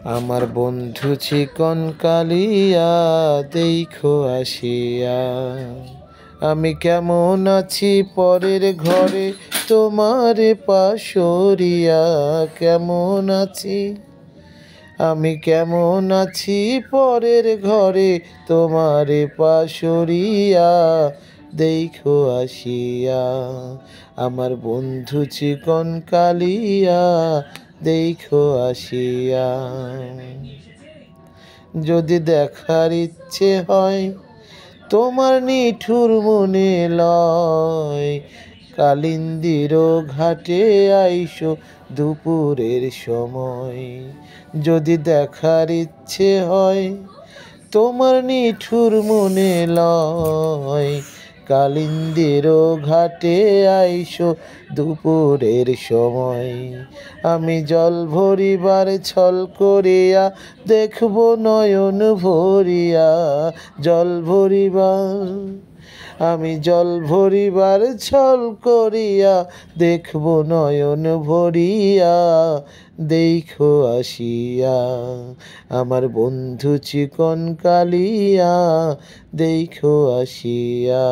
আমার বন্ধু চিকন কালিয়া দেখো আসিয়া। আমি কেমন আছি পরের ঘরে তোমার পাশরিয়া। কেমন আছি আমি কেমন আছি পরের ঘরে তোমার পাশরিয়া। দেখো আসিয়া আমার বন্ধু চিকন কালিয়া দেখো আসিয়া। যদি দেখার ইচ্ছে হয় তোমার নিঠুর মনে লয়, কালিন্দির ঘাটে আইসো দুপুরের সময়। যদি দেখার ইচ্ছে হয় তোমার নিঠুর মনে লয়, কালিন্দির ঘাটে আইসো দুপুরের সময়। আমি জল ভরিবার ছল করিয়া দেখব নয়ন ভরিয়া। জল ভরিবার আমি জল ভরিবার ছল করিয়া দেখব নয়ন ভরিয়া। দেখো আসিয়া আমার বন্ধু চিকন কালিয়া দেখো আসিয়া।